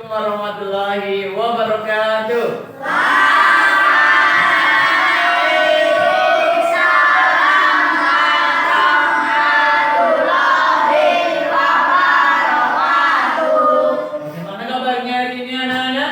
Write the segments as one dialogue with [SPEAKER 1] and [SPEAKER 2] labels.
[SPEAKER 1] warahmatullahi wabarakatuh. Bagaimana kabarnya hari ini anak-anak?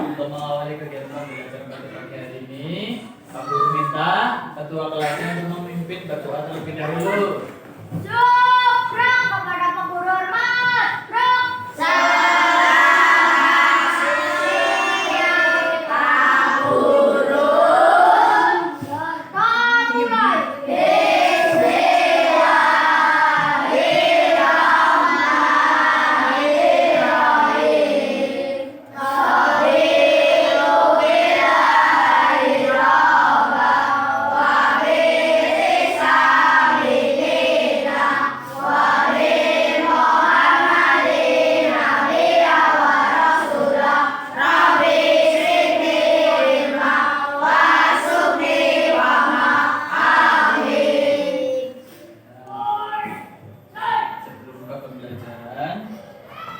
[SPEAKER 1] Untuk mengawali kegiatan belajar pada pagi hari ini, Pak Guru minta ketua kelasnya untuk memimpin berdoa terlebih dahulu.
[SPEAKER 2] Syukran kepada Pak Guru hormat.
[SPEAKER 1] Sebelum buka pembelajaran,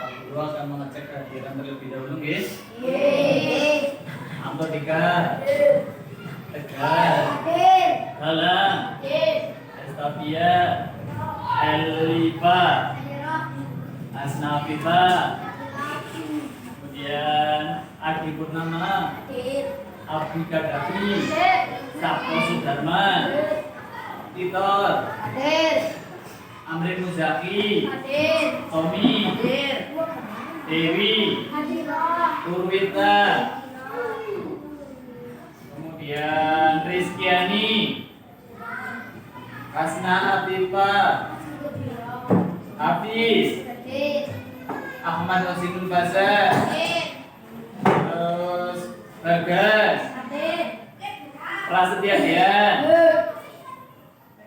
[SPEAKER 1] Pak Guru akan mengecek kehadiran terlebih dahulu, guys. Amtor Tegar, Galang, Estavia, Elipa, Asnafita, kemudian Adi Purnama, Abdi Kadafi, Sabto Sudarman, Titor, Amrin Muzaki, Tommy, Dewi, Purwita, kemudian Rizkyani, Kasna Atifa, Hafiz, Ahmad Rosinul Basar, terus Bagas, Prasetya Dian,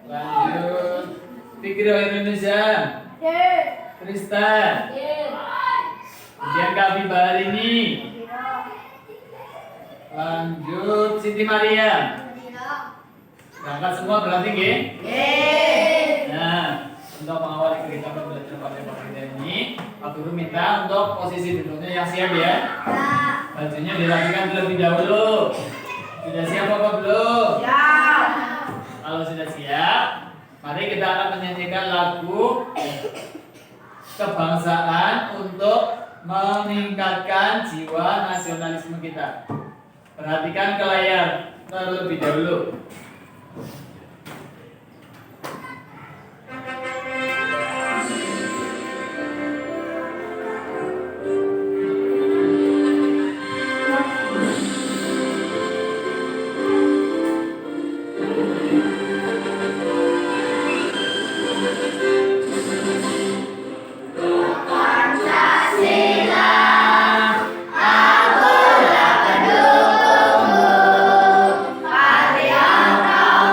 [SPEAKER 1] lanjut Fikri Indonesia, Tristan, kemudian Kavi Baharini, lanjut Siti Maria. Berangkat semua berarti nggih? Nah, untuk mengawali kegiatan pembelajaran pada pagi ini, Pak Guru minta untuk posisi duduknya yang siap ya. Bajunya dirapikan terlebih dahulu. Sudah siap apa belum? Kalau sudah siap, mari kita akan menyanyikan lagu kebangsaan untuk meningkatkan jiwa nasionalisme kita. Perhatikan ke layar terlebih dahulu.
[SPEAKER 2] Patriarkal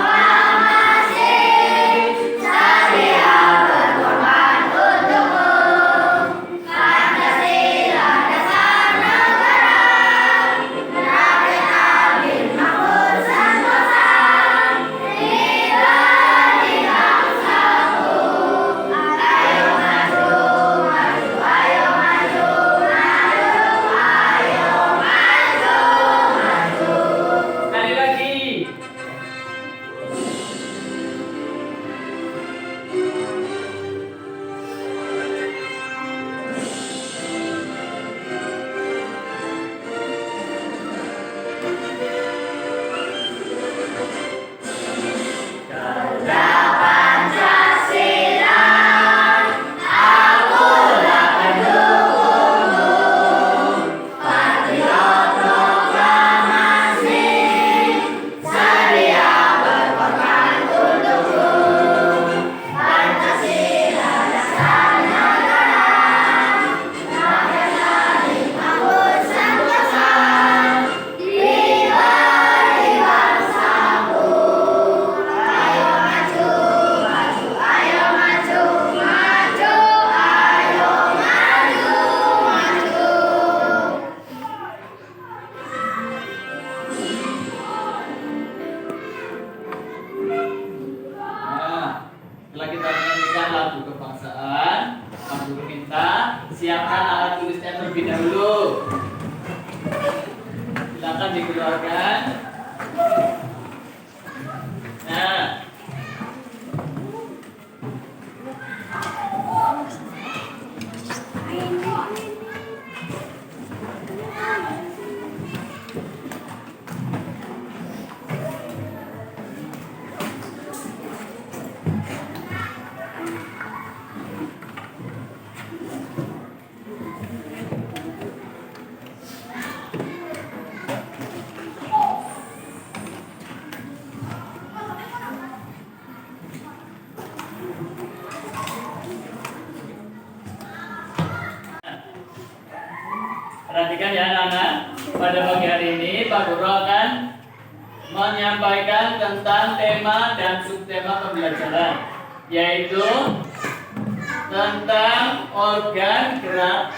[SPEAKER 1] dikeluarkan. Nah, perhatikan ya anak-anak, pada pagi hari ini Pak Guru akan menyampaikan tentang tema dan subtema pembelajaran, yaitu tentang organ gerak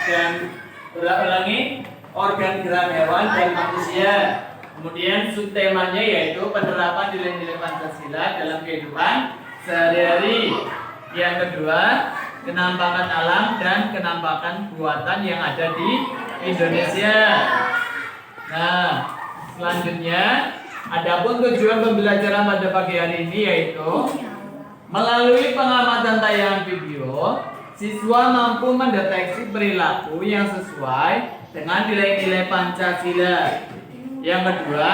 [SPEAKER 1] organ gerak hewan dan manusia. Kemudian subtemanya yaitu penerapan nilai-nilai Pancasila dalam kehidupan sehari-hari. Yang kedua, kenampakan alam dan kenampakan buatan yang ada di Indonesia. Nah, selanjutnya, adapun tujuan pembelajaran pada pagi hari ini yaitu melalui pengamatan tayangan video, siswa mampu mendeteksi perilaku yang sesuai dengan nilai-nilai Pancasila. Yang kedua,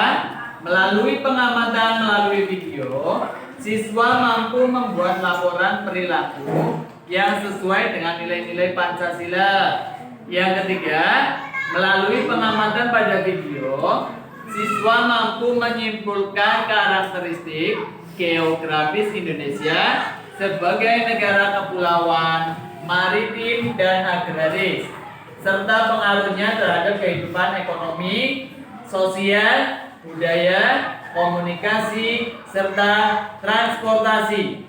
[SPEAKER 1] melalui pengamatan melalui video, siswa mampu membuat laporan perilaku yang sesuai dengan nilai-nilai Pancasila. Yang ketiga, melalui pengamatan pada video, siswa mampu menyimpulkan karakteristik geografis Indonesia sebagai negara kepulauan, maritim, dan agraris, serta pengaruhnya terhadap kehidupan ekonomi, sosial, budaya, komunikasi, serta transportasi.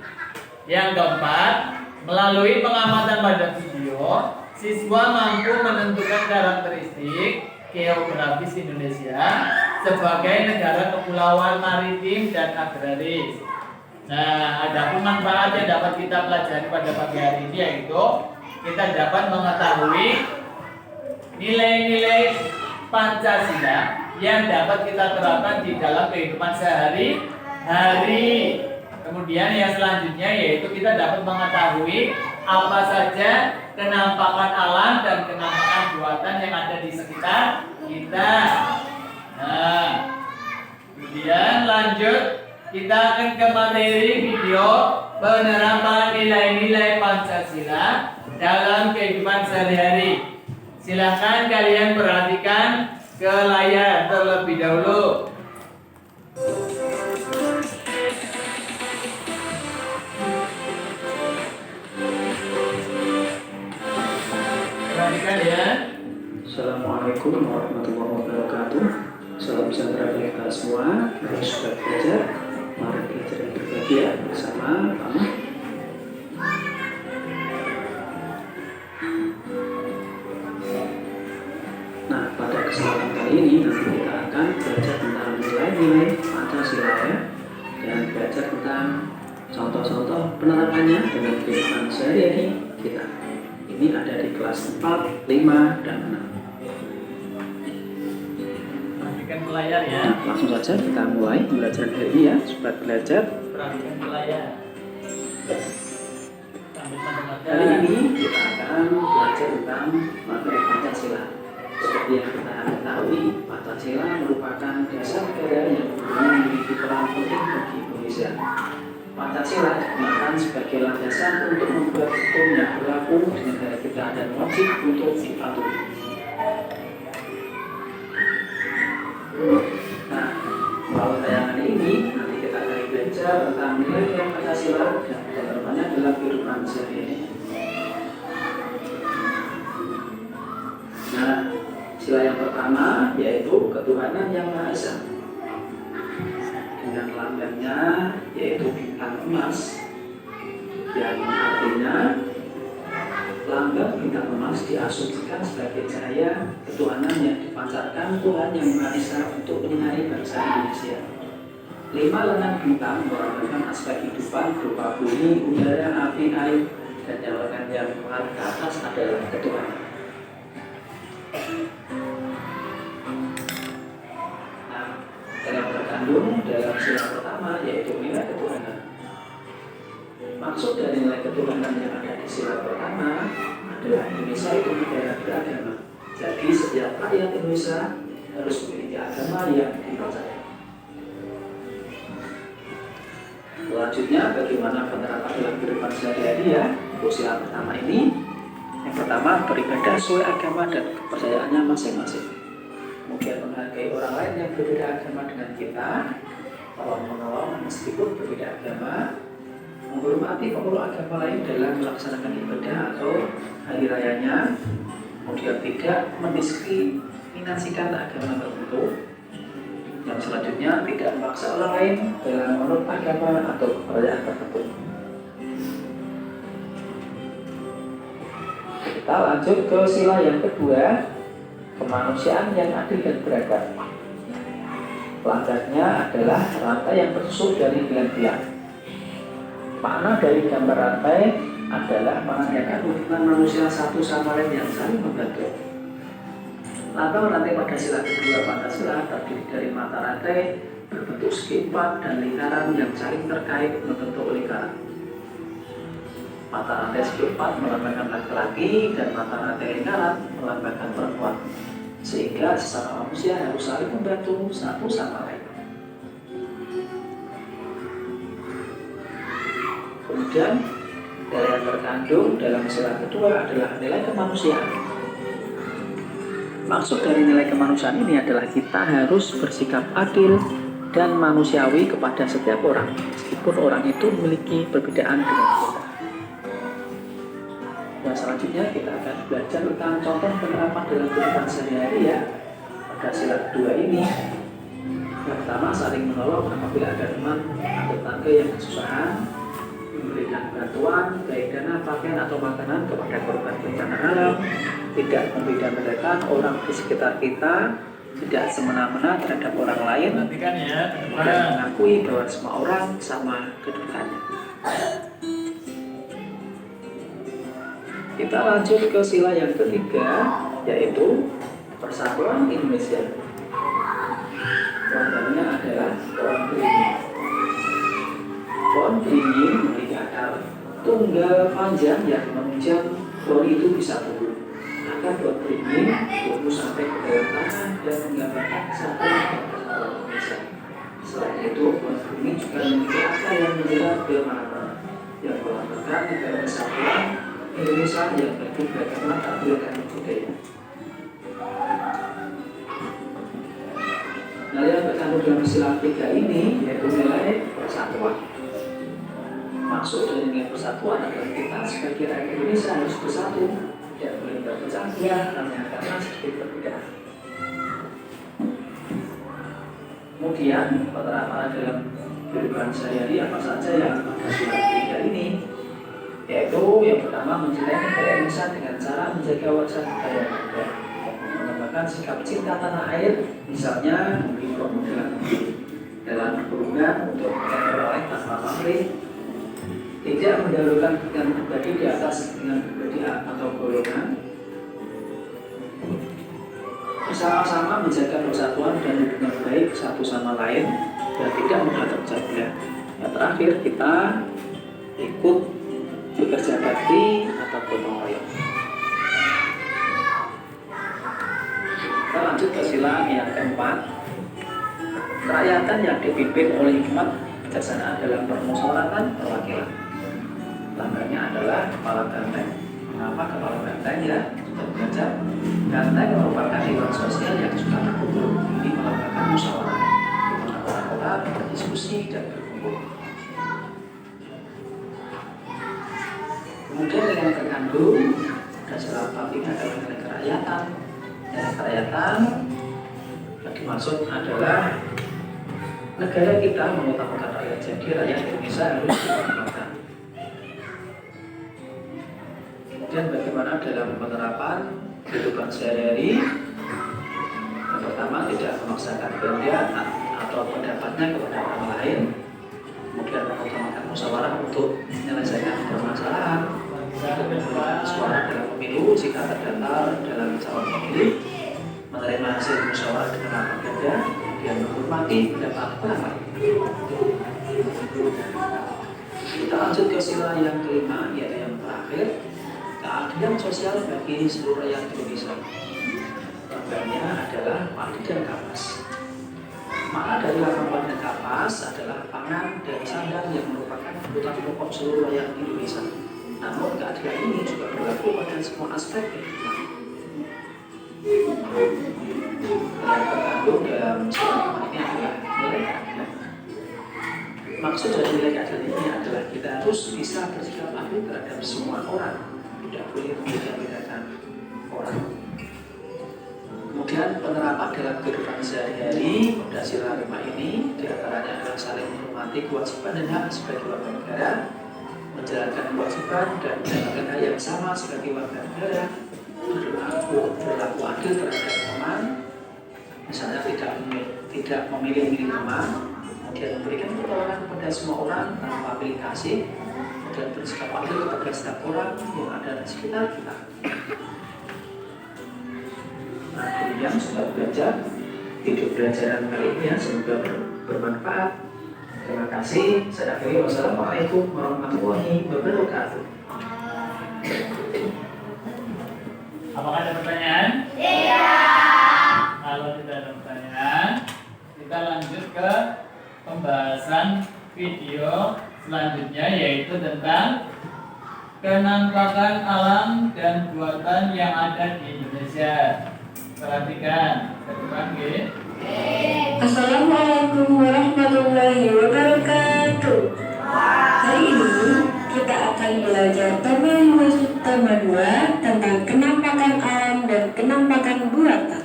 [SPEAKER 1] Yang keempat, melalui pengamatan pada video, siswa mampu menentukan karakteristik geografis Indonesia sebagai negara kepulauan, maritim, dan agraris. Nah, ada pun manfaat yang dapat kita pelajari pada pagi hari ini, yaitu kita dapat mengetahui nilai-nilai Pancasila yang dapat kita terapkan di dalam kehidupan sehari-hari. Kemudian yang selanjutnya yaitu kita dapat mengetahui apa saja kenampakan alam dan kenampakan buatan yang ada di sekitar kita. Nah, kemudian lanjut kita akan ke materi video penerapan nilai-nilai Pancasila dalam kehidupan sehari-hari. Silahkan kalian perhatikan ke layar terlebih dahulu. Perhatikan ya.
[SPEAKER 3] Assalamualaikum warahmatullahi wabarakatuh. Salam sejahtera bagi kita semua. Mari sudah belajar. Mari belajar yang berbahagia bersama Mama. Nah, pada kesempatan kali ini nanti kita akan belajar tentang nilai-nilai Pancasila ya, dan belajar tentang contoh-contoh penerapannya dengan kehidupan sehari-hari kita. Ini ada di kelas 4, 5, dan 6.
[SPEAKER 1] Perhatikan ke layar ya.
[SPEAKER 3] Nah, langsung saja kita mulai pembelajaran hari ini ya. Sobat belajar,
[SPEAKER 1] Perhatikan ke layar. Sambil mendengarkan.
[SPEAKER 3] kali ini kita akan belajar tentang materi Pancasila. Seperti yang kita ketahui, Pancasila merupakan dasar negara yang memiliki peran penting bagi Indonesia. Pancasila digunakan sebagai landasan untuk membuat hukum yang berlaku di negara kita dan wajib untuk dipatuhi. Nah, melalui tayangan ini nanti kita akan belajar tentang nilai-nilai Pancasila dan penerapannya dalam kehidupan sehari-hari. Nah, sila yang pertama yaitu ketuhanan yang Maha Esa. Dengan lambangnya yaitu bintang emas, yang artinya lambang bintang emas diasumsikan sebagai cahaya ketuhanan yang dipancarkan Tuhan yang Maha Esa untuk menyinari bangsa Indonesia. 5 lengan bintang melambangkan aspek kehidupan berupa bumi, udara, api, air, dan yang lengan yang mengarah ke atas adalah ketuhanan. terkandung dalam sila pertama, yaitu nilai ketuhanan. Maksud dari nilai ketuhanan yang ada di sila pertama adalah Indonesia itu negara beragama. Jadi setiap rakyat Indonesia harus memiliki agama yang dipercaya. Selanjutnya, bagaimana penerapan dalam kehidupan sehari-hari ya? Untuk sila pertama ini, yang pertama beribadah sesuai agama dan kepercayaannya masing-masing. Kemudian menghargai orang lain yang berbeda agama dengan kita, tolong menolong meskipun berbeda agama, menghormati pemeluk agama lain dalam melaksanakan ibadah atau hari rayanya, kemudian tidak mendiskriminasikan agama tertentu. Yang selanjutnya, tidak memaksa orang lain dalam menurut agama atau kepercayaan tertentu. Kita lanjut ke sila yang kedua, kemanusiaan yang adil dan beradab. Pelanggarnya adalah rantai yang tersusun dari bilang-bilang. Makna dari gambar rantai adalah menandakan hubungan manusia satu sama lain yang saling membantu. Lambang rantai pada sila kedua Pancasila terdiri dari mata rantai berbentuk segi empat dan lingkaran yang saling terkait membentuk lingkaran. Mata rantai segi empat melambangkan laki-laki dan mata rantai lingkaran melambangkan perempuan, sehingga sesama manusia harus saling membantu satu sama lain. Kemudian nilai yang terkandung dalam sila kedua adalah nilai kemanusiaan. Maksud dari nilai kemanusiaan ini adalah kita harus bersikap adil dan manusiawi kepada setiap orang, meskipun orang itu memiliki perbedaan dengan kita. Dan selanjutnya kita akan belajar tentang contoh penerapan dalam kehidupan sehari-hari ya. Pada sila kedua ini, yang pertama saling menolong apabila ada teman atau tetangga yang kesusahan, memberikan bantuan baik dana, pakaian atau makanan kepada korban bencana alam, tidak membeda-bedakan orang di sekitar kita, tidak semena-mena terhadap orang lain,
[SPEAKER 1] Perhatikan ya,
[SPEAKER 3] dan mengakui bahwa semua orang sama kedudukannya. Kita lanjut ke sila yang ketiga, yaitu persatuan Indonesia. Lambangnya adalah pohon beringin. Pohon beringin memiliki akar tunggal panjang yang menunjang pohon itu bisa tumbuh. Akar pohon beringin tumbuh sampai ke dalam tanah dan menggambarkan kesatuan Indonesia. Selain itu, pohon beringin juga memiliki akar yang menjerat ke mana-mana, yang melambangkan negara kesatuan Indonesia yang beragama tak beragam budaya. Nah, yang terkandung dalam sila tiga ini yaitu nilai persatuan. Maksud dari nilai persatuan adalah kita sebagai rakyat Indonesia harus bersatu, tidak boleh berpecah belah hanya karena sedikit perbedaan. Kemudian penerapan dalam kehidupan sehari-hari apa saja yang ada sila tiga ini, yaitu yang pertama mencintai negara Indonesia dengan cara menjaga wajah budaya negara, mengembangkan sikap cinta tanah air, misalnya memberi permodalan dalam perundang untuk orang lain tanpa pamrih, tidak mendahulukan kepentingan pribadi di atas kepentingan pribadi atau golongan, bersama-sama menjaga persatuan dan hubungan baik satu sama lain dan tidak mudah terpecah belah. Yang terakhir, kita ikut bekerja bakti atau gotong royong. Kita lanjut ke sila yang keempat, kerakyatan yang dipimpin oleh hikmat bijaksana dalam permusyawaratan perwakilan. Lambangnya adalah kepala banteng. Mengapa kepala banteng ya? Sudah belajar. Banteng merupakan hewan sosial yang suka berkumpul. Ini melambangkan musyawarah, di mana orang-orang berdiskusi dan berkumpul. Kemudian yang terkandung dasar ini adalah nilai kerakyatan. Nilai kerakyatan yang dimaksud adalah negara kita mengutamakan rakyat, jadi rakyat Indonesia harus diutamakan. Kemudian bagaimana dalam penerapan kehidupan sehari-hari? Yang pertama, tidak memaksakan kehendak atau pendapatnya kepada orang lain. Kemudian mengutamakan musyawarah untuk menyelesaikan permasalahan, suara dalam pemilu jika terdaftar dalam calon pemilih, menerima hasil musyawarah dengan lapang dada, kemudian menghormati pendapat orang lain. Kita lanjut ke sila yang kelima, yaitu yang terakhir, keadilan sosial bagi seluruh rakyat Indonesia. Programnya adalah padi dan kapas. Makna dari lambang padi dan kapas adalah pangan dan sandang yang merupakan kebutuhan pokok seluruh rakyat Indonesia. Namun keadilan ini juga berlaku pada semua aspek kehidupan. Yang terkandung dalam sila ini adalah nilai keadilan. Maksud dari nilai keadilan ini adalah kita harus bisa bersikap adil terhadap semua orang, tidak boleh membeda-bedakan orang. Kemudian penerapan dalam kehidupan sehari-hari pada sila 5 ini diantaranya adalah saling menghormati kewajiban dan hak sebagai warga negara, menjalankan kewajiban dan menjalankan hak yang sama sebagai warga negara, berlaku adil terhadap teman, misalnya tidak memilih-milih teman, kemudian memberikan pertolongan kepada semua orang tanpa pilih kasih, dan bersikap adil kepada setiap orang yang ada di sekitar kita. Nah, demikian sudah belajar video pelajaran kali ini ya, semoga bermanfaat. Terima kasih. Saya akhiri. Wassalamualaikum warahmatullahi wabarakatuh.
[SPEAKER 1] Apakah ada pertanyaan?
[SPEAKER 2] Iya.
[SPEAKER 1] Kalau tidak ada pertanyaan, kita lanjut ke pembahasan video selanjutnya, yaitu tentang penampakan alam dan buatan yang ada di Indonesia. Perhatikan, kedepan gitu.
[SPEAKER 4] Assalamualaikum warahmatullahi wabarakatuh. Hari ini kita akan belajar tema 5 tema 2 tentang kenampakan alam dan kenampakan buatan.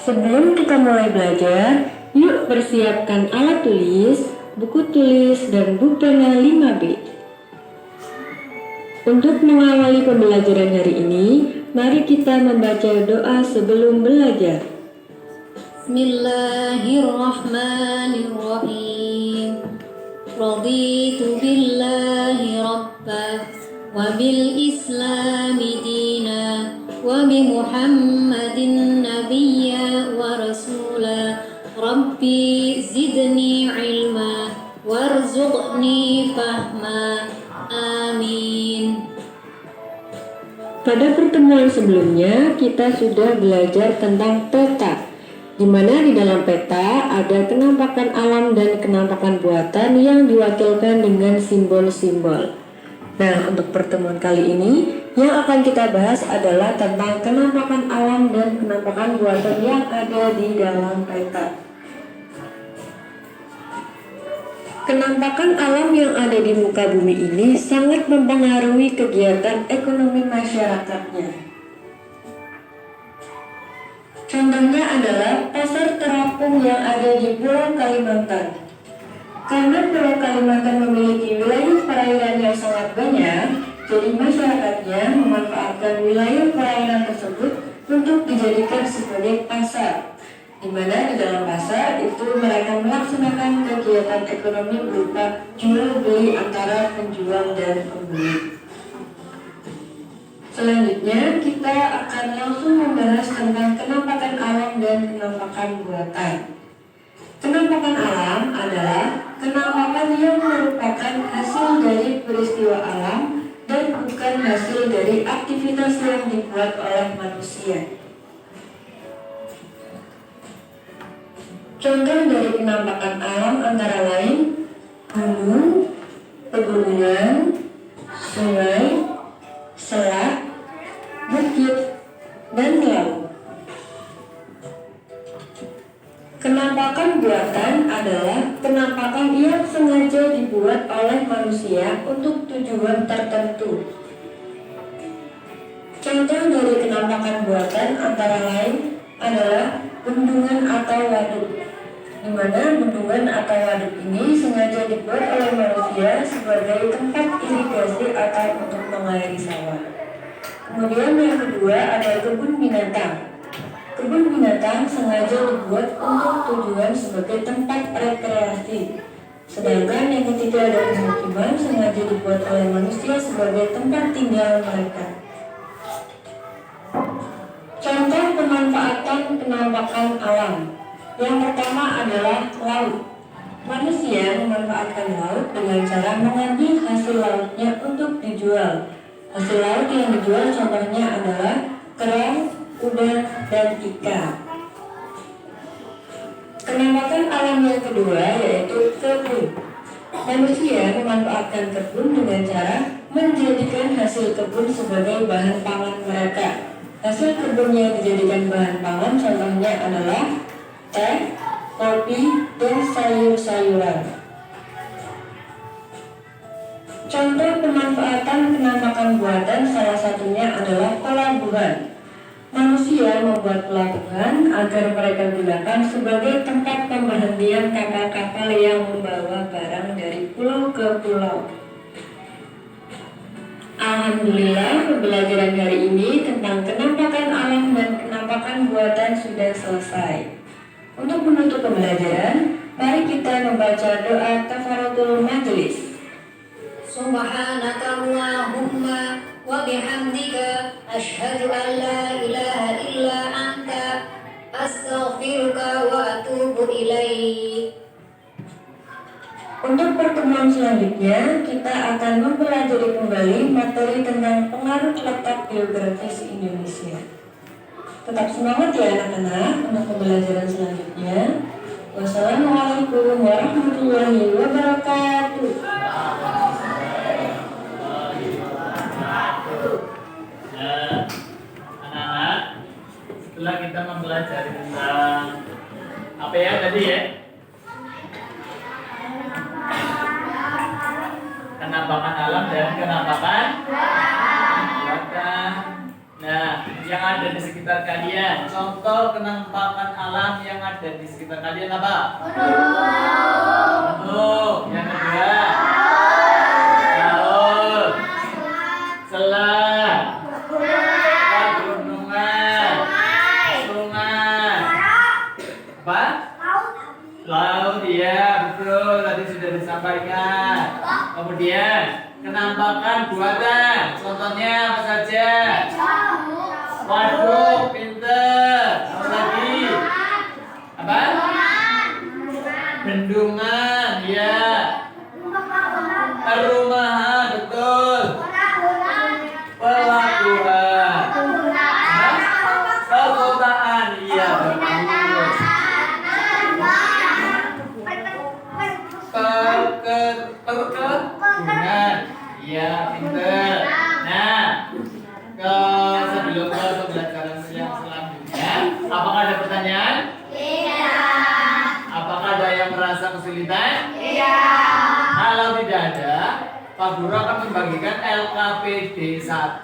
[SPEAKER 4] Sebelum kita mulai belajar, yuk persiapkan alat tulis, buku tulis, dan pulpen 5B. Untuk mengawali pembelajaran hari ini, mari kita membaca doa sebelum belajar.
[SPEAKER 5] Bismillahirrahmanirrahim. Raditu billahi rabba wa bil islami dina wa bi Muhammadin nabiyya wa rasula. Rabbi zidni ilma warzuqni fahma. Amin.
[SPEAKER 4] Pada pertemuan sebelumnya, kita sudah belajar tentang peta, di mana di dalam peta ada kenampakan alam dan kenampakan buatan yang diwakilkan dengan simbol-simbol. Nah, untuk pertemuan kali ini, yang akan kita bahas adalah tentang kenampakan alam dan kenampakan buatan yang ada di dalam peta. Kenampakan alam yang ada di muka bumi ini sangat mempengaruhi kegiatan ekonomi masyarakatnya. Contohnya adalah pasar terapung yang ada di Pulau Kalimantan. Karena Pulau Kalimantan memiliki wilayah perairan yang sangat banyak, jadi masyarakatnya memanfaatkan wilayah perairan tersebut untuk dijadikan sebagai pasar, di mana di dalam pasar itu mereka melaksanakan kegiatan ekonomi berupa jual beli antara penjual dan pembeli. Selanjutnya kita akan langsung membahas tentang kenampakan alam dan kenampakan buatan. Kenampakan alam adalah kenampakan yang merupakan hasil dari peristiwa alam dan bukan hasil dari aktivitas yang dibuat oleh manusia. Contoh dari penampakan alam antara lain gunung, pegunungan, sungai, selat, bukit, dan laut. Kenampakan buatan adalah penampakan yang sengaja dibuat oleh manusia untuk tujuan tertentu. Contoh dari kenampakan buatan antara lain adalah bendungan atau waduk, di mana bendungan atau waduk ini sengaja dibuat oleh manusia sebagai tempat irigasi atau untuk mengairi sawah. Kemudian yang kedua ada kebun binatang. Kebun binatang sengaja dibuat untuk tujuan sebagai tempat rekreasi. Sedangkan yang ketiga ada pemukiman sengaja dibuat oleh manusia sebagai tempat tinggal mereka. Contoh pemanfaatan pemanfaatan penampakan alam. Yang pertama adalah laut. Manusia memanfaatkan laut dengan cara mengambil hasil lautnya untuk dijual. Hasil laut yang dijual contohnya adalah kerang, udang, dan ikan. Penampakan alam yang kedua yaitu kebun. Manusia memanfaatkan kebun dengan cara menjadikan hasil kebun sebagai bahan pangan mereka. Hasil kebun yang dijadikan bahan pangan contohnya adalah teh, kopi, dan sayur-sayuran. Contoh pemanfaatan penampakan buatan salah satunya adalah pelabuhan. Manusia membuat pelabuhan agar mereka gunakan sebagai tempat pemberhentian kapal-kapal yang membawa barang dari pulau ke pulau. Alhamdulillah, pembelajaran hari ini tentang penampakan alam dan penampakan buatan sudah selesai. Untuk menutup pembelajaran, mari kita membaca doa kafaratul majelis.
[SPEAKER 5] Subhanaka Allahumma wa bihamdika asyhadu an la ilaha illa anta astaghfiruka wa atubu ilaik.
[SPEAKER 4] Untuk pertemuan selanjutnya, kita akan mempelajari kembali materi tentang pengaruh letak geografis Indonesia. Tetap semangat ya anak-anak untuk pembelajaran selanjutnya. Wassalamualaikum warahmatullahi wabarakatuh.
[SPEAKER 1] Anak-anak, setelah kita mempelajari tentang apa ya tadi ya? Penampakan alam dan penampakan buatan. Nah, yang ada di sekitar kalian, contoh penampakan alam yang ada di sekitar kalian apa? Gunung. Yang kedua, laut, selat, pegunungan, sungai, apa? Laut, ya betul, tadi sudah disampaikan. Kemudian penampakan buatan, contohnya apa saja? Waduh, pinter. Apa lagi? Apa? Bendungan, ya. Perumahan, betul. Pelabuhan. Perkotaan, iya betul. Perkebunan, iya pinter. Nah, sebelum ke pembelajaran yang selanjutnya, apakah ada pertanyaan? Tidak. Apakah ada yang merasa kesulitan? Tidak. Kalau tidak ada, Pak Guru akan membagikan LKPD 1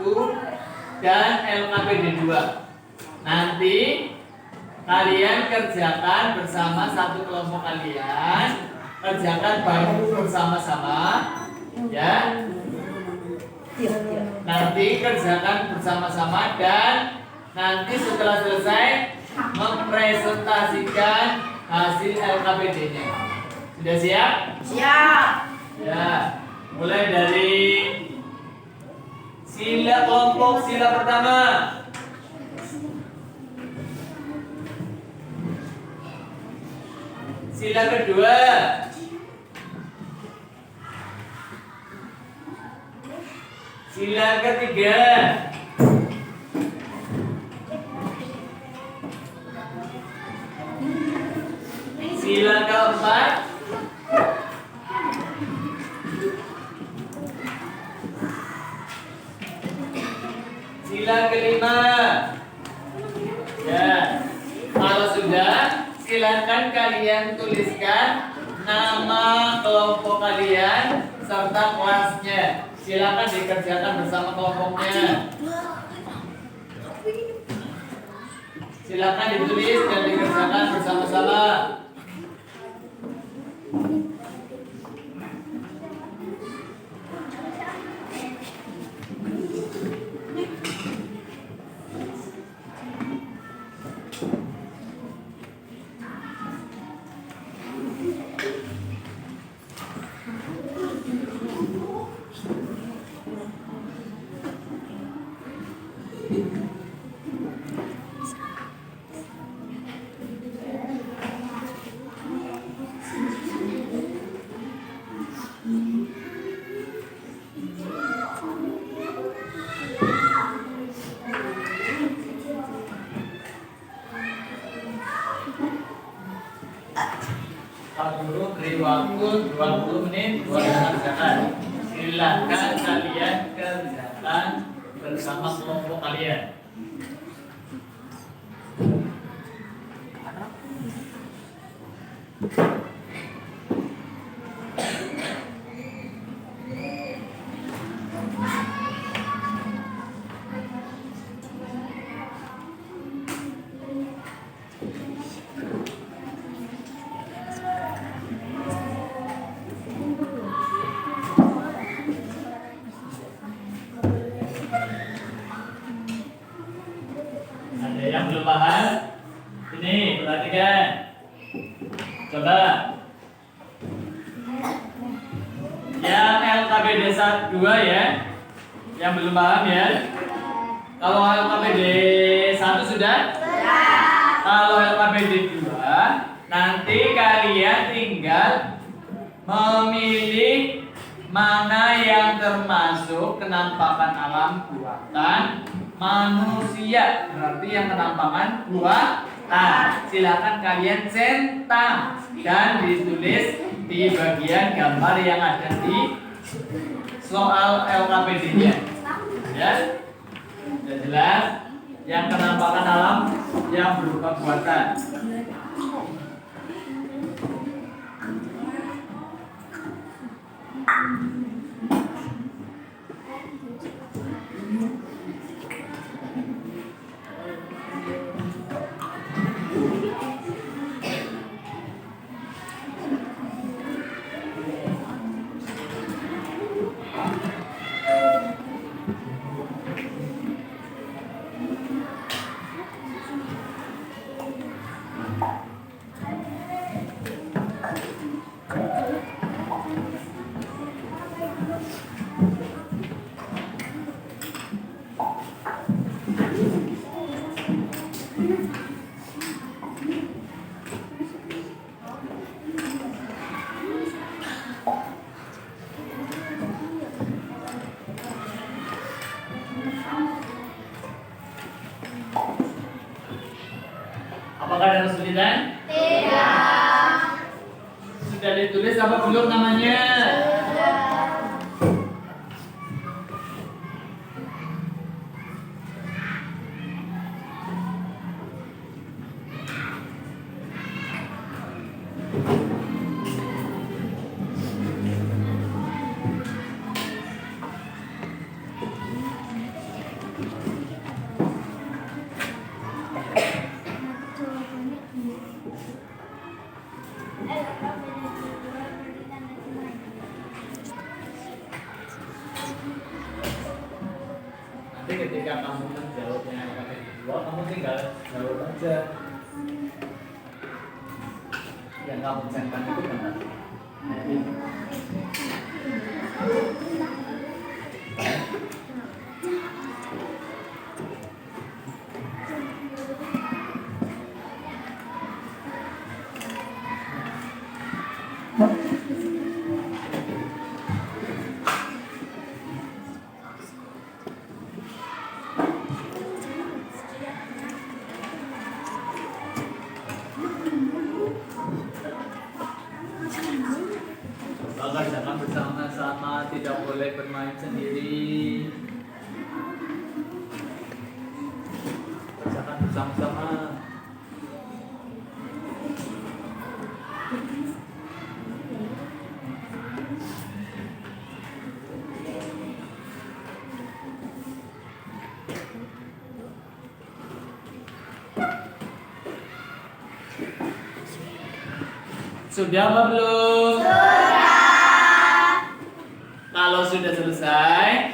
[SPEAKER 1] dan LKPD 2. Nanti kalian kerjakan bersama satu kelompok kalian, kerjakan bareng bersama-sama, ya. Nanti kerjakan bersama-sama dan nanti setelah selesai mempresentasikan hasil LKPD-nya. Sudah siap? Siap. Ya, mulai dari sila kelompok sila pertama. Sila kedua. Sila ketiga. Sila keempat. Sila kelima. Ya, kalau sudah, silakan kalian tuliskan nama kelompok kalian serta kelasnya. Silakan dikerjakan bersama kelompoknya. Silakan ditulis dan dikerjakan bersama-sama. Pak Guru beri waktu 20 menit buat mengerjakan. Silakan kalian kerjakan bersama kelompok kalian. Ada yang belum paham? Ini perhatikan. Coba. Yang LKPD 2 ya. Yang belum paham ya. Kalau LKPD 1 sudah? Kalau LKPD 2 nanti kalian tinggal memilih mana yang termasuk kenampakan alam buatan manusia, berarti yang kenampakan buatan. Silakan kalian centang dan ditulis di bagian gambar yang ada di soal LKPD-nya. Ya, sudah jelas. Yang kenampakan alam yang berupa buatan. Apakah ada kesulitan?
[SPEAKER 2] Tidak.
[SPEAKER 1] Sudah ditulis apa belum namanya? Nanti ketika kamu menjawabnya LKPD 2, kamu tinggal jawab aja. Yang kamu centang itu benar. Maka jangan bersama-sama, tidak boleh bermain sendiri. Kerjakan bersama-sama. Sudah apa belum? Kalau sudah selesai,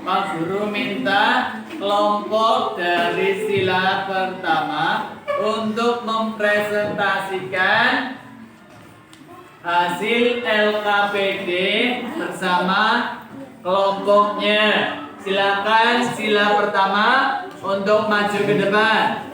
[SPEAKER 1] Pak Guru minta kelompok dari sila pertama untuk mempresentasikan hasil LKPD bersama kelompoknya. Silakan sila pertama untuk maju ke depan.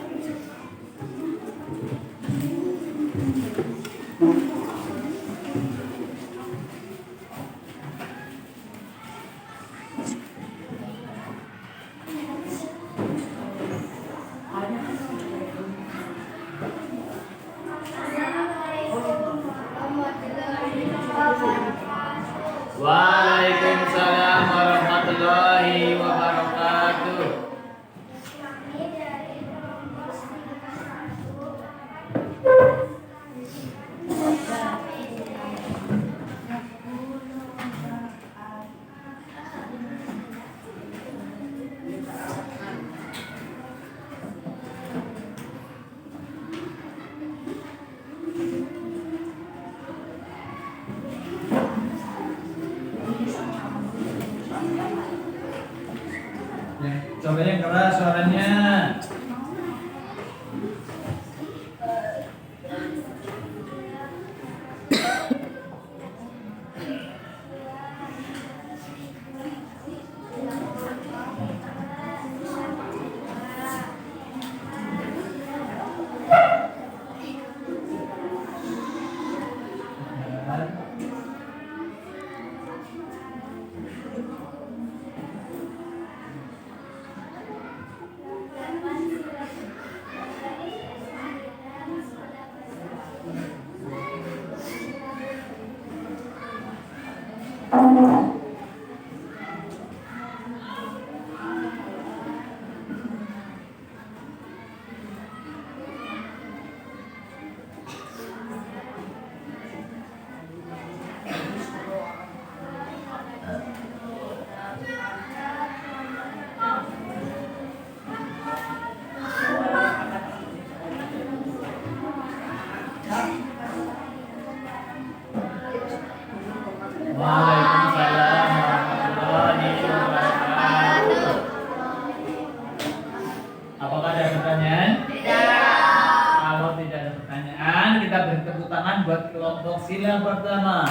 [SPEAKER 1] tangan buat kelompok sila pertama.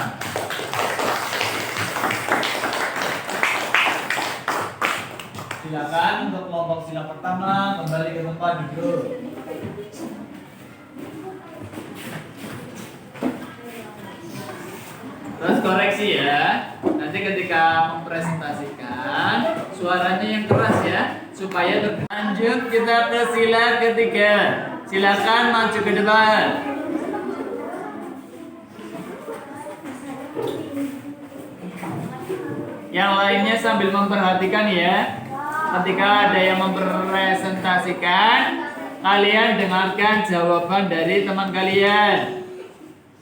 [SPEAKER 1] Silakan untuk kelompok sila pertama kembali ke tempat duduk. Terus koreksi ya. Nanti ketika mempresentasikan suaranya yang keras ya, supaya lanjut kita ke sila ketiga. Silakan maju ke depan. Yang lainnya sambil memperhatikan ya. Ketika ada yang mempresentasikan, kalian dengarkan jawaban dari teman kalian.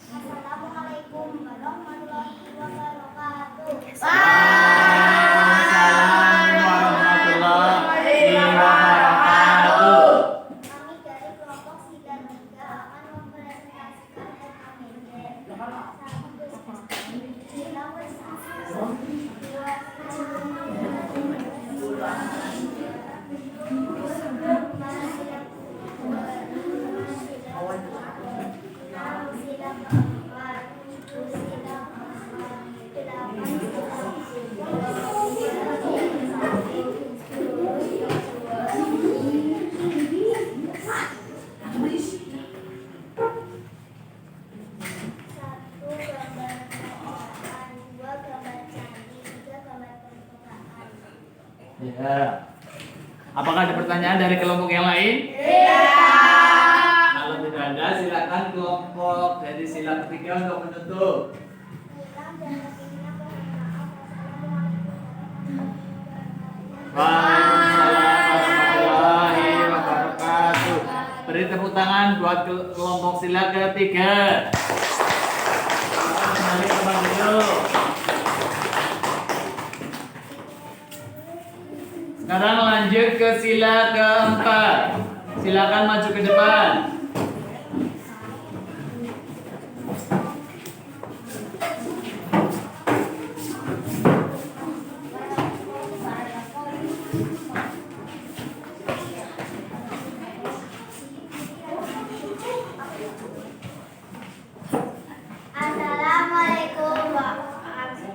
[SPEAKER 2] Assalamualaikum warahmatullahi wabarakatuh.
[SPEAKER 1] Waalaikumsalam warahmatullahi wabarakatuh.
[SPEAKER 2] Kami dari kelompok Sila 3 akan mempresentasikan FABD. Sila bersama.
[SPEAKER 1] Ya. Apakah ada pertanyaan dari kelompok yang lain? Kalau tidak ada, silakan kelompok dari sila ketiga untuk menutup. Waalaikumsalam warahmatullahi wabarakatuh. Beri tepuk tangan buat kelompok sila ketiga. Kembali ke tempat duduk. Sekarang lanjut ke sila keempat. Silakan maju ke depan.
[SPEAKER 2] Assalamualaikum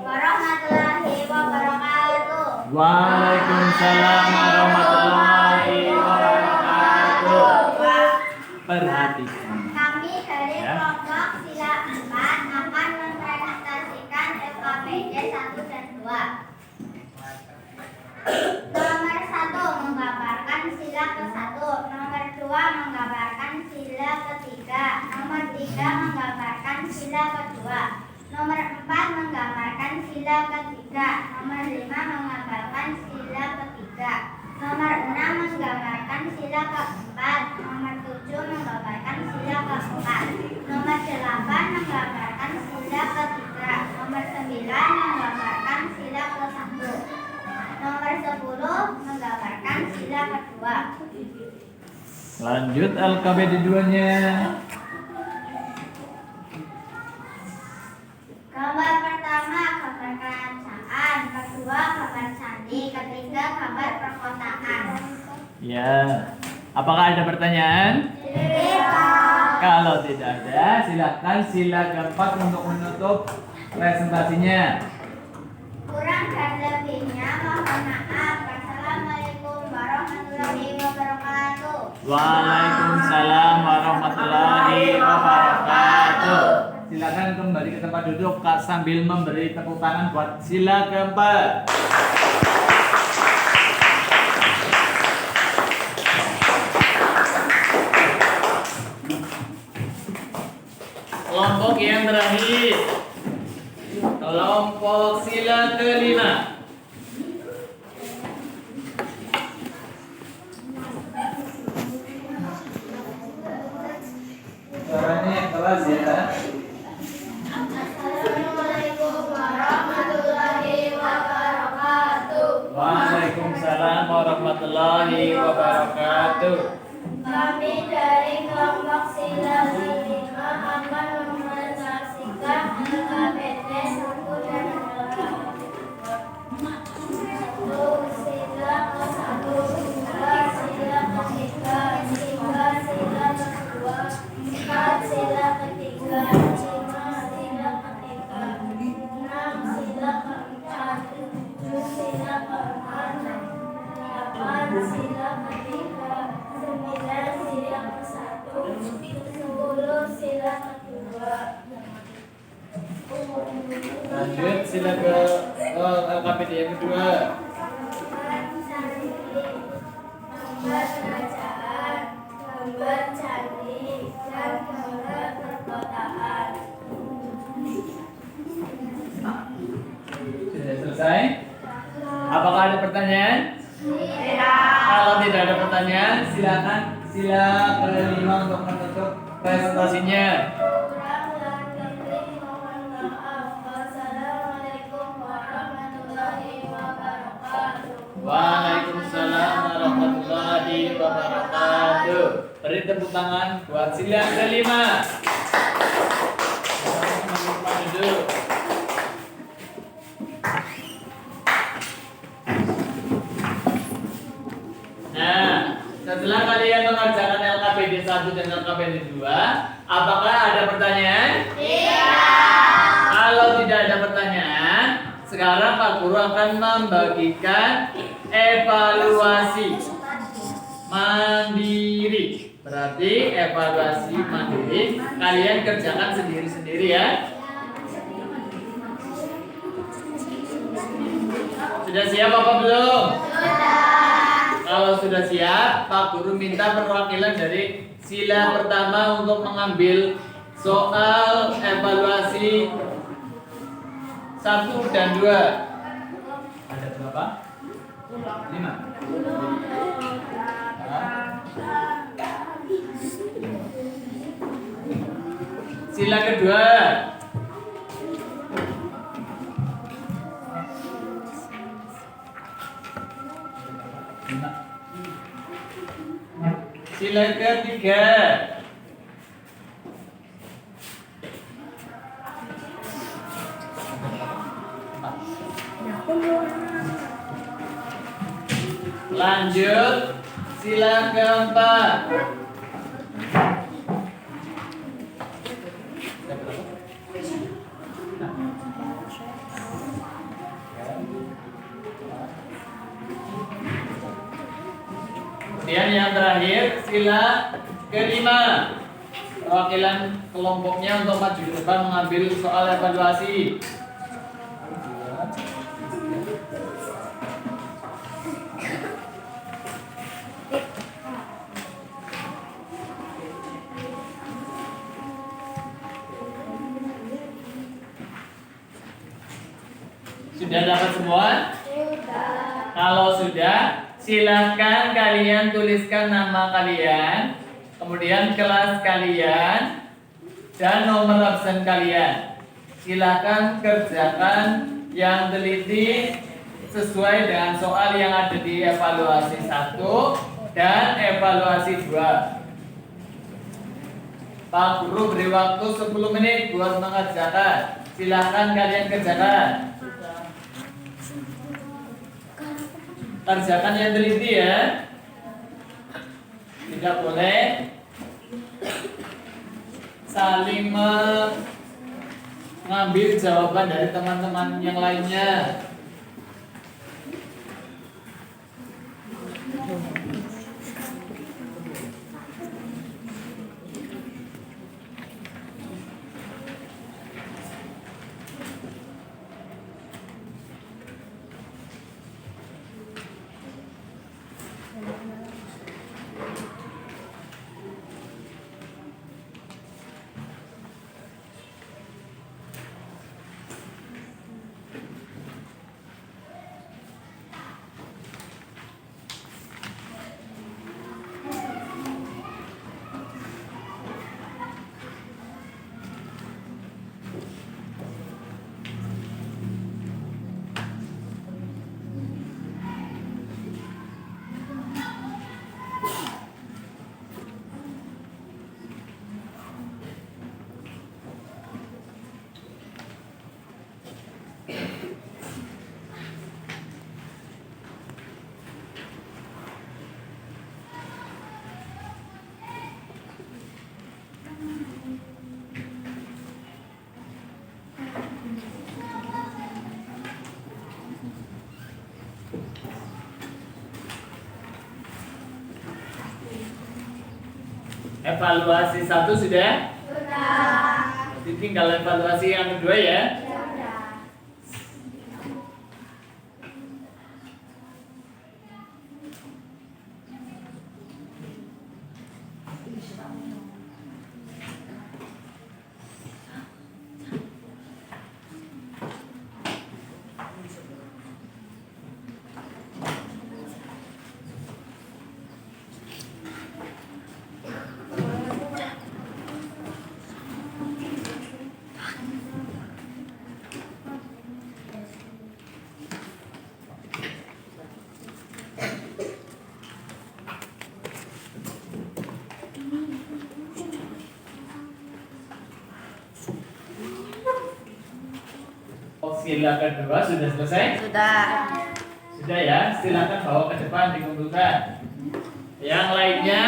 [SPEAKER 2] warahmatullahi wabarakatuh.
[SPEAKER 1] Waalaikumsalam warahmatullahi wabarakatuh. Perhatikan.
[SPEAKER 2] Kami dari
[SPEAKER 1] Ya.
[SPEAKER 2] kelompok Sila 4 akan mempresentasikan FKPD 1 dan 2. Nomor 1 menggambarkan sila ke-1, nomor 2 menggambarkan sila ke-3, nomor 3 menggambarkan sila ke-2, nomor 4 menggambarkan sila ke-3, nomor 5 menggambarkan sila ke-3, nomor 6 menggambarkan sila ke-4, nomor 7 menggambarkan sila ke-4, nomor 8 menggambarkan sila ke-3, nomor 9 menggambarkan sila ke-1, nomor 10 menggambarkan sila ke-2.
[SPEAKER 1] Lanjut LKBD 2-nya.
[SPEAKER 2] Gambar pertama gambar kerajaan, kedua gambar candi, ketiga gambar perkotaan.
[SPEAKER 1] Ya. Apakah ada pertanyaan? Kalau tidak ada, silakan sila keempat untuk menutup presentasinya.
[SPEAKER 2] Kurang dan lebihnya mohon maaf. Wassalamualaikum warahmatullahi wabarakatuh.
[SPEAKER 1] Waalaikumsalam warahmatullahi wabarakatuh. Silakan kembali ke tempat duduk Kak, sambil memberi tepuk tangan buat sila keempat. Kelompok yang terakhir, kelompok sila kelima. Suaranya yang keras ya.
[SPEAKER 2] Assalamualaikum warahmatullahi wabarakatuh.
[SPEAKER 1] Waalaikumsalam warahmatullahi wabarakatuh.
[SPEAKER 2] Kami dari kelompok Sila 5 akan mempresentasikan LKPD 1 dan 2. 1 sila ke-1, 2 sila ke-3, 3 sila ke-2, 4 sila ke-3,
[SPEAKER 1] Lanjut sila ke LKPD yang kedua.
[SPEAKER 2] Gambar kerajaan, gambar candi, dan gambar perkotaan.
[SPEAKER 1] Sudah selesai? Apakah ada pertanyaan?
[SPEAKER 2] Tidak.
[SPEAKER 1] Kalau tidak ada pertanyaan, silakan sila kelima untuk menutup presentasinya.
[SPEAKER 2] Kurang lebih mohon maaf. Wassalamualaikum warahmatullahi wabarakatuh.
[SPEAKER 1] Waalaikumsalam warahmatullahi wabarakatuh. Beri tepuk tangan buat sila kelima. Teman-teman duduk. Nah, setelah kalian mengerjakan LKPD 1 dan LKPD 2, apakah ada pertanyaan?
[SPEAKER 2] Tidak.
[SPEAKER 1] Kalau tidak ada pertanyaan, sekarang Pak Guru akan membagikan evaluasi mandiri. Berarti evaluasi mandiri kalian kerjakan sendiri-sendiri ya. Sudah siap apa belum? Kalau sudah siap, Pak Guru minta perwakilan dari sila pertama untuk mengambil soal evaluasi 1 dan 2. Ada berapa? 5. Sila kedua. Sila ketiga. Lanjut sila keempat. Kemudian yang terakhir sila kelima. Perwakilan kelompoknya untuk maju ke depan mengambil soal evaluasi. Sudah dapat semua?
[SPEAKER 2] Sudah.
[SPEAKER 1] Kalau sudah, silahkan kalian tuliskan nama kalian, kemudian kelas kalian, dan nomor absen kalian. Silahkan kerjakan yang teliti sesuai dengan soal yang ada di evaluasi 1 dan evaluasi 2. Pak Guru beri waktu 10 menit buat mengerjakan. Silahkan kalian kerjakan. Kerjakan yang teliti ya. Tidak boleh saling mengambil jawaban dari teman-teman yang lainnya. Evaluasi 1 sudah?
[SPEAKER 2] Sudah.
[SPEAKER 1] Jadi tinggal evaluasi yang kedua ya.
[SPEAKER 2] Sudah.
[SPEAKER 1] sila kedua sudah selesai?
[SPEAKER 2] Sudah.
[SPEAKER 1] Sudah ya, silakan bawa ke depan dikumpulkan. Yang lainnya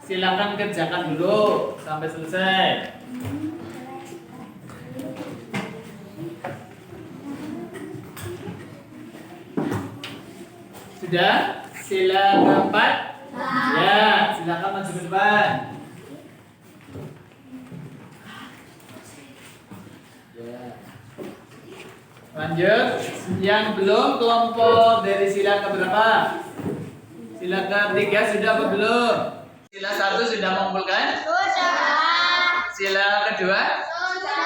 [SPEAKER 1] silakan kerjakan dulu sampai selesai. Sudah? Sila keempat? Ya, silakan maju ke depan. Ya. Lanjut, yang belum kelompok dari sila keberapa? Sila ketiga sudah apa belum? Sila satu sudah mengumpulkan?
[SPEAKER 2] Sudah.
[SPEAKER 1] Sila kedua?
[SPEAKER 2] Sudah.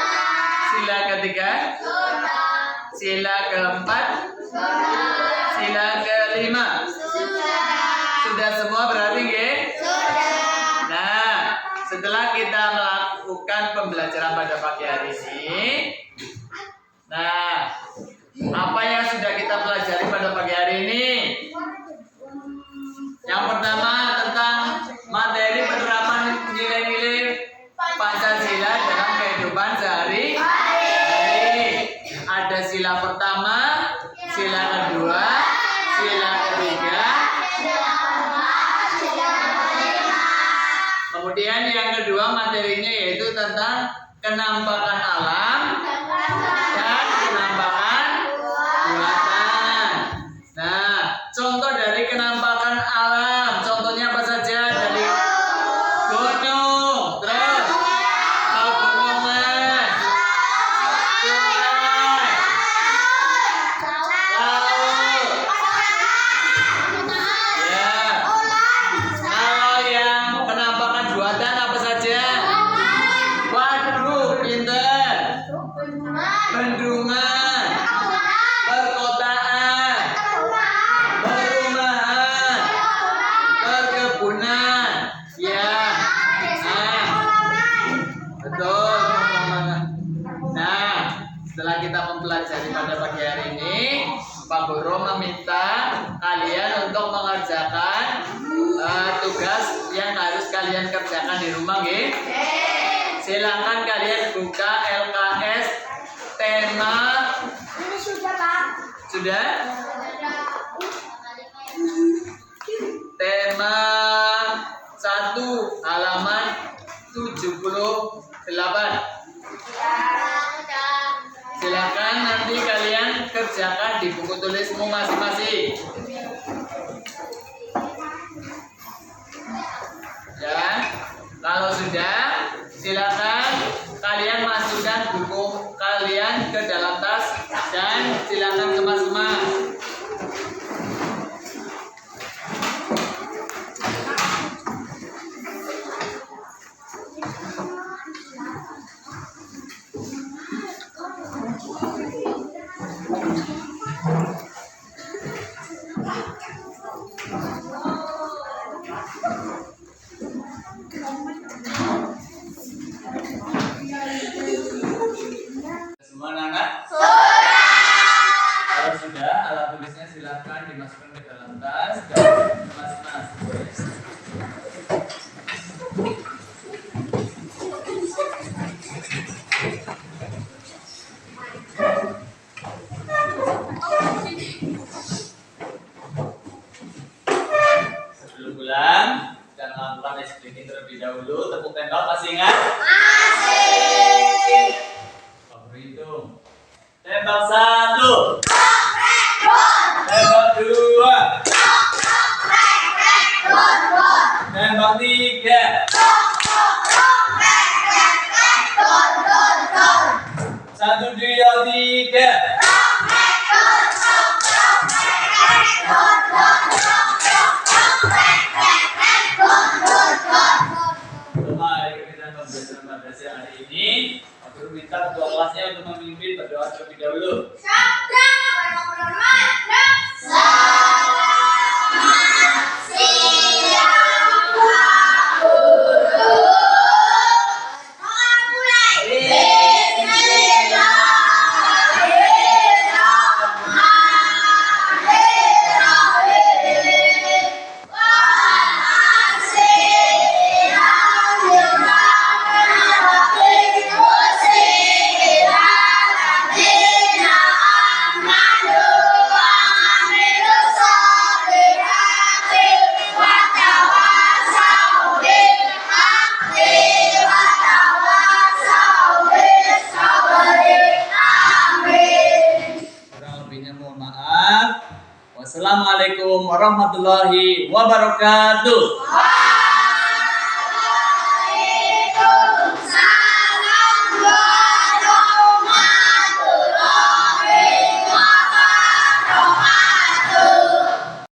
[SPEAKER 1] Sila ketiga?
[SPEAKER 2] Sudah.
[SPEAKER 1] Sila keempat?
[SPEAKER 2] Sudah.
[SPEAKER 1] Sila kelima?
[SPEAKER 2] Sudah.
[SPEAKER 1] Sudah semua berarti nggih?
[SPEAKER 2] Sudah.
[SPEAKER 1] Nah, setelah kita melakukan pembelajaran pada pagi hari ini, nah, apa yang sudah kita pelajari pada pagi hari ini? Yang pertama tentang materi penerapan nilai-nilai Pancasila dalam kehidupan sehari-hari. Ada sila pertama, sila kedua, sila ketiga. Kemudian yang kedua materinya yaitu tentang kenampakan alam dan kenampakan buatan. Nah, contoh dari kenampakan alam, contohnya apa saja? Dari gunung, terus pegunungan, sungai, laut. Ya. Kalau yang penampakan buatan apa saja? Waduh, pinter. Bendungan, perkotaan, perumahan, perkebunan. Ya. Betul, teman-teman. Nah, setelah kita mempelajari pada pagi hari ini, Pak Guru meminta kalian untuk mengerjakan tugas yang harus kalian kerjakan di rumah, nggih. Silakan kalian buka LKS tema.
[SPEAKER 2] Ini sudah, Pak.
[SPEAKER 1] Sudah? Tema 1 halaman 78. Silakan nanti kalian kerjakan di buku tulismu masing-masing. Ya, kalau sudah, silakan kalian masukkan buku kalian ke dalam tas dan silakan kemas-kemas. Semua anak? Kalau sudah, alat tulisnya silakan dimasukkan ke dalam tas dan kemas-kemas. Sebelum pulang, jangan melakukan SPG terlebih dahulu. Tepuk tembak masih ingat? Hitung. Tembak 1. Tembak 2. Tembak 3. 1, 2, 3. Mari kita pembelajaran pada siang hari ini. Guru minta ketua kelasnya untuk memimpin berdoa terlebih dahulu.
[SPEAKER 2] Bismillahirrahmanirrahim.
[SPEAKER 1] warahmatullahi wabarakatuh.